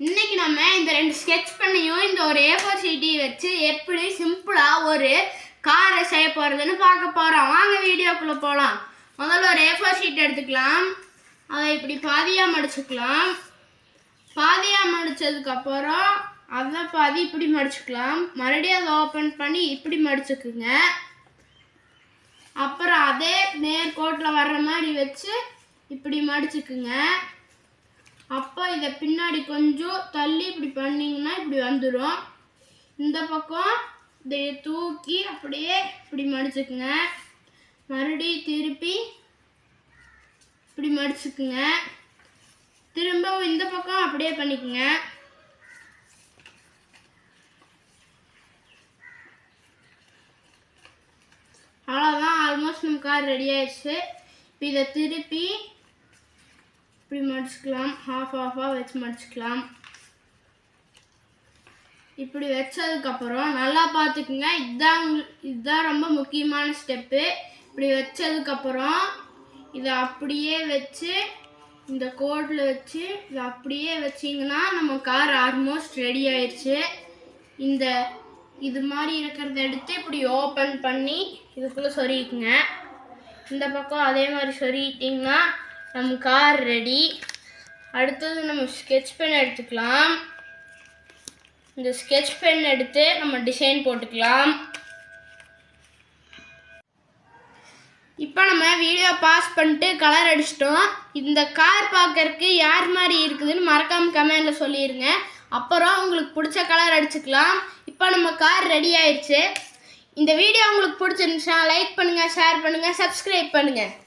இன்னைக்கு நம்ம இந்த ரெண்டு ஸ்கெட்ச் பண்ணியும் இந்த ஒரு A4 ஷீட்டை வச்சு எப்படி சிம்பிளா ஒரு காரை செய்ய போறதுன்னு பார்க்க போறோம். வாங்க வீடியோக்குள்ள போலாம். முதல்ல ஒரு A4 ஷீட் எடுத்துக்கலாம். அதை இப்படி பாதியா மடிச்சுக்கலாம். பாதியா மடிச்சதுக்கு அப்புறம் அதை பாதி இப்படி மடிச்சுக்கலாம். மறுபடியும் அதை ஓப்பன் பண்ணி இப்படி மடிச்சுக்குங்க. அப்புறம் அதே நேர்கோட்டில் வர்ற மாதிரி வச்சு இப்படி மடிச்சுக்குங்க. அப்போ இதை பின்னாடி கொஞ்சம் தள்ளி இப்படி பண்ணிங்கன்னா இப்படி வந்துடும். இந்த பக்கம் இதை தூக்கி அப்படியே இப்படி மடிச்சுக்குங்க. மறுபடியும் திருப்பி இப்படி மடிச்சுக்குங்க. திரும்பவும் இந்த பக்கம் அப்படியே பண்ணிக்குங்க. அவ்வளோதான், ஆல்மோஸ்ட் நம்ம கார் ரெடி ஆயிடுச்சு. இப்போ இதை திருப்பி இப்படி மடிச்சுக்கலாம். ஆஃபாக வச்சு மடிச்சுக்கலாம். இப்படி வச்சதுக்கப்புறம் நல்லா பார்த்துக்குங்க. இதுதான் ரொம்ப முக்கியமான ஸ்டெப்பு. இப்படி வச்சதுக்கப்புறம் இதை அப்படியே வச்சு இந்த கோட்டில் வச்சு இதை அப்படியே வச்சிங்கன்னா நம்ம கார் ஆல்மோஸ்ட் ரெடி ஆயிடுச்சு. இது மாதிரி இருக்கிறத எடுத்து இப்படி ஓப்பன் பண்ணி இதுக்குள்ளே சொருகிக்குங்க. இந்த பக்கம் அதே மாதிரி சொருகிட்டிங்கன்னா நம்ம கார் ரெடி. அடுத்தது நம்ம ஸ்கெட்ச் பென் எடுத்துக்கலாம். இந்த ஸ்கெட்ச் பென் எடுத்து நம்ம டிசைன் போட்டுக்கலாம். இப்போ நம்ம வீடியோ பாஸ் பண்ணிட்டு கலர் அடிச்சிட்டோம். இந்த கார் பார்க்கறதுக்கு யார் மாதிரி இருக்குதுன்னு மறக்காம கமெண்ட்ல சொல்லிடுங்க. அப்புறம் உங்களுக்கு பிடிச்ச கலர் அடிச்சுக்கலாம். இப்போ நம்ம கார் ரெடி ஆயிடுச்சு. இந்த வீடியோ உங்களுக்கு பிடிச்சிருந்துச்சுன்னா லைக் பண்ணுங்க, ஷேர் பண்ணுங்க, சப்ஸ்கிரைப் பண்ணுங்க.